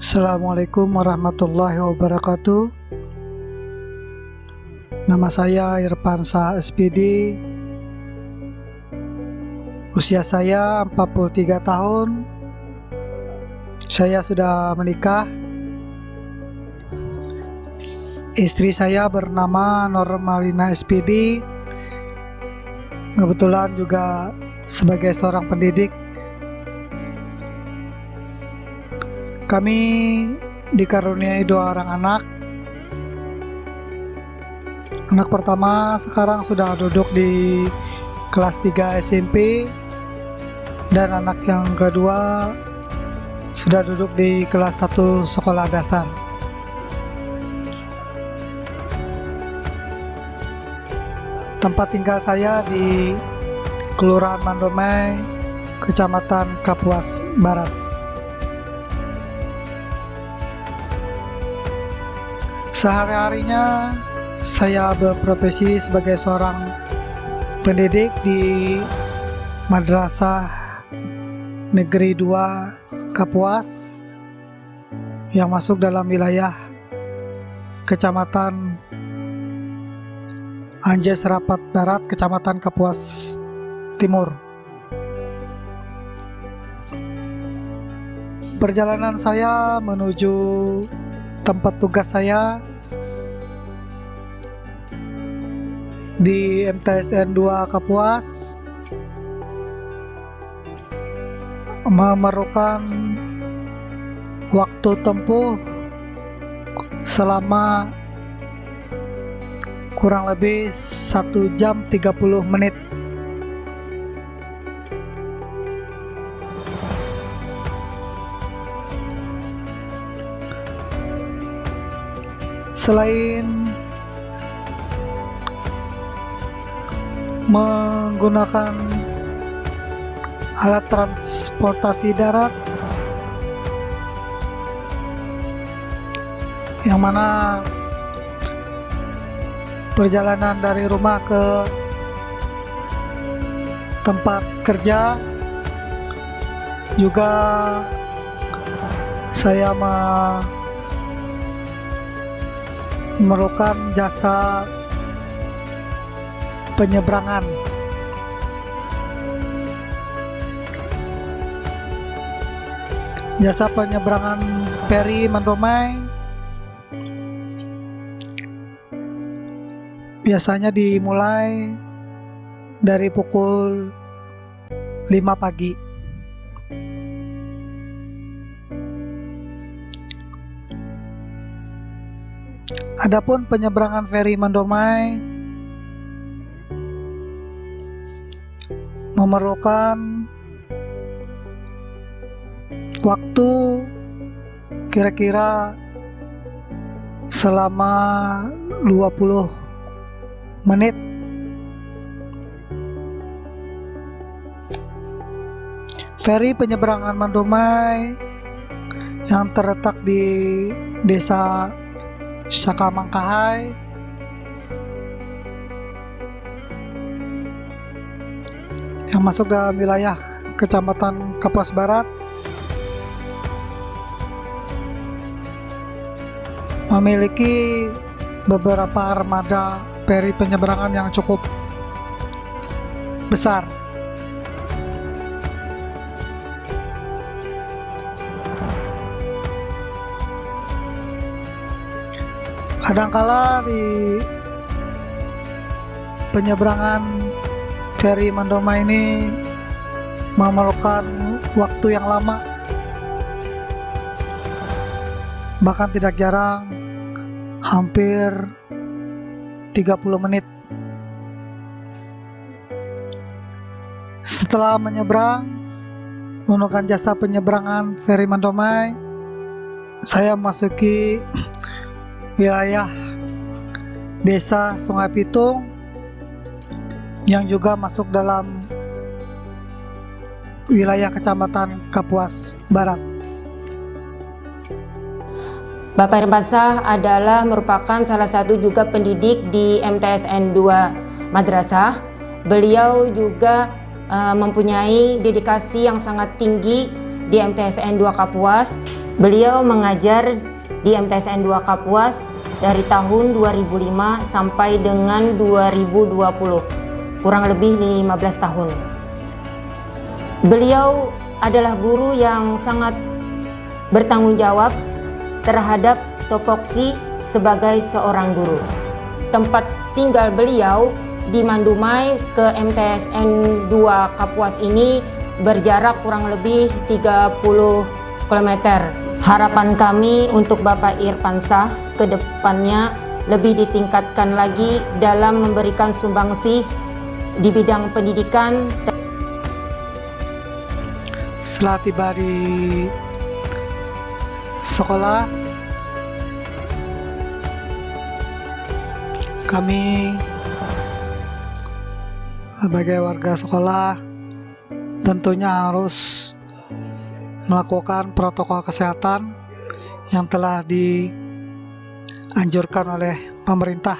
Assalamualaikum warahmatullahi wabarakatuh. Nama saya Irfansyah SPD. Usia saya 43 tahun. Saya sudah menikah. Istri saya bernama Normalina SPD. Kebetulan juga sebagai seorang pendidik. Kami dikaruniai 2 orang anak. Anak pertama sekarang sudah duduk di kelas 3 SMP, dan anak yang kedua sudah duduk di kelas 1 sekolah dasar. Tempat tinggal saya di Kelurahan Mandomai, Kecamatan Kapuas Barat. Sehari-harinya saya berprofesi sebagai seorang pendidik di Madrasah Negeri 2 Kapuas yang masuk dalam wilayah Kecamatan Anjes Rapat Barat, Kecamatan Kapuas Timur. Perjalanan saya menuju tempat tugas saya di MTSN 2 Kapuas memerlukan waktu tempuh selama kurang lebih 1 jam 30 menit. Selain menggunakan alat transportasi darat, yang mana perjalanan dari rumah ke tempat kerja, juga saya memerlukan jasa penyeberangan. Jasa penyeberangan feri Mandomai biasanya dimulai dari pukul 5 pagi. Adapun penyeberangan feri Mandomai memerlukan waktu kira-kira selama 20 menit. Feri penyeberangan Mandomai yang terletak di Desa Sakamangkahai yang masuk dalam wilayah Kecamatan Kapuas Barat memiliki beberapa armada feri penyeberangan yang cukup besar. Kadangkala di penyeberangan feri Mandomai ini memerlukan waktu yang lama, bahkan tidak jarang hampir 30 menit. Setelah menyeberang menggunakan jasa penyeberangan feri Mandomai, saya memasuki wilayah Desa Sungai Pitung yang juga masuk dalam wilayah Kecamatan Kapuas Barat. Bapak Irfansyah adalah merupakan salah satu juga pendidik di MTSN 2 Madrasah. Beliau juga mempunyai dedikasi yang sangat tinggi di MTSN 2 Kapuas Beliau mengajar di MTSN 2 Kapuas dari tahun 2005 sampai dengan 2020, kurang lebih 15 tahun. Beliau adalah guru yang sangat bertanggung jawab terhadap topoksi sebagai seorang guru. Tempat tinggal beliau di Mandumai ke MTSN 2 Kapuas ini berjarak kurang lebih 30 km. Harapan kami untuk Bapak Irfansah ke depannya lebih ditingkatkan lagi dalam memberikan sumbangsih di bidang pendidikan. Setelah tiba di sekolah, kami sebagai warga sekolah tentunya harus melakukan protokol kesehatan yang telah dianjurkan oleh pemerintah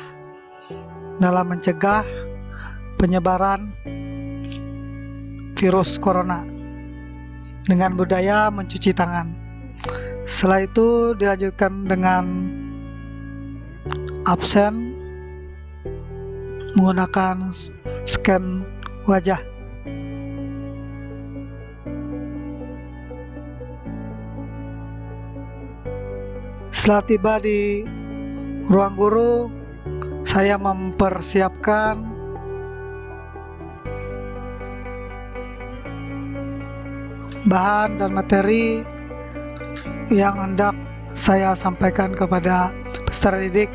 dalam mencegah penyebaran virus corona dengan budaya mencuci tangan. Setelah itu dilanjutkan dengan absen menggunakan scan wajah. Setelah tiba di ruang guru, saya mempersiapkan bahan dan materi yang hendak saya sampaikan kepada peserta didik,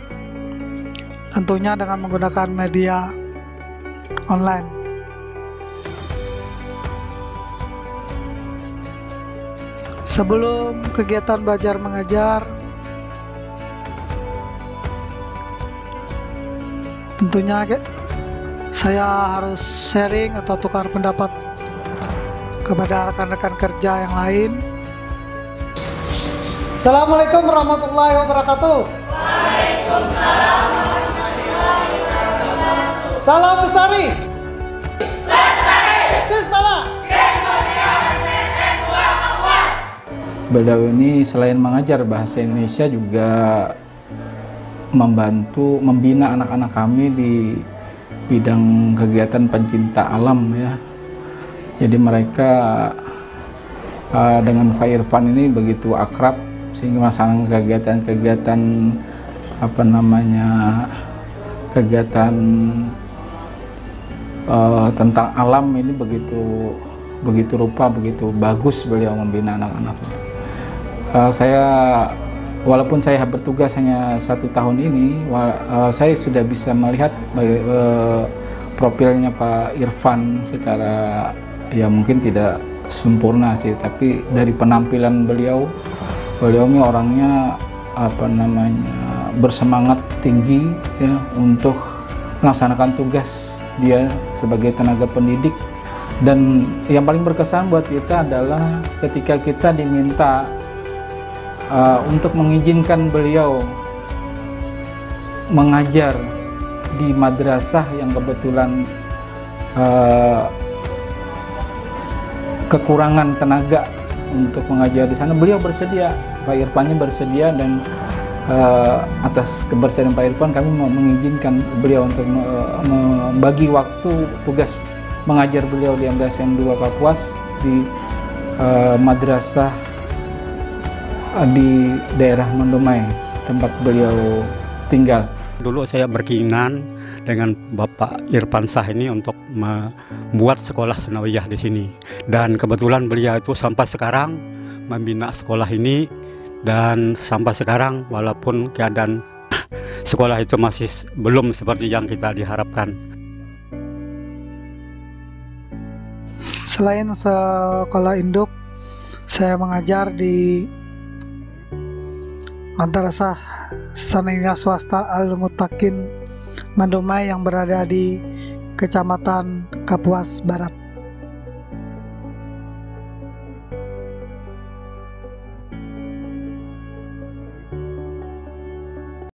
tentunya dengan menggunakan media online. Sebelum kegiatan belajar mengajar, tentunya saya harus sharing atau tukar pendapat kepada rekan-rekan kerja yang lain. Assalamualaikum warahmatullahi wabarakatuh. Waalaikumsalam warahmatullahi wabarakatuh. Salam Bestari. Lestari. Sispala. Kemudian MTSN 2 Kapuas. Beliau ini selain mengajar bahasa Indonesia juga membantu membina anak-anak kami di bidang kegiatan pencinta alam ya. Jadi mereka dengan Pak Irfan ini begitu akrab sehingga melaksanakan kegiatan-kegiatan kegiatan tentang alam ini begitu rupa, begitu bagus beliau membina anak-anak. Walaupun saya bertugas hanya 1 tahun ini, saya sudah bisa melihat profilnya Pak Irfan secara ya mungkin tidak sempurna sih, tapi dari penampilan beliau ini orangnya bersemangat tinggi ya untuk melaksanakan tugas dia sebagai tenaga pendidik. Dan yang paling berkesan buat kita adalah ketika kita diminta untuk mengizinkan beliau mengajar di madrasah yang kebetulan kekurangan tenaga untuk mengajar di sana, beliau bersedia, Pak Irfannya bersedia, dan atas kebersediaan Pak Irfan kami mengizinkan beliau untuk membagi waktu tugas mengajar beliau di MTSN 2 Kapuas di madrasah di daerah Mandumai tempat beliau tinggal. Dulu saya berkeinginan dengan Bapak Irfansah ini untuk membuat sekolah Sanawiyah di sini, dan kebetulan beliau itu sampai sekarang membina sekolah ini, dan sampai sekarang walaupun keadaan sekolah itu masih belum seperti yang kita diharapkan. Selain sekolah induk, saya mengajar di Madrasah Sanawiyah Swasta Al-Muttaqin Mandumai yang berada di Kecamatan Kapuas Barat.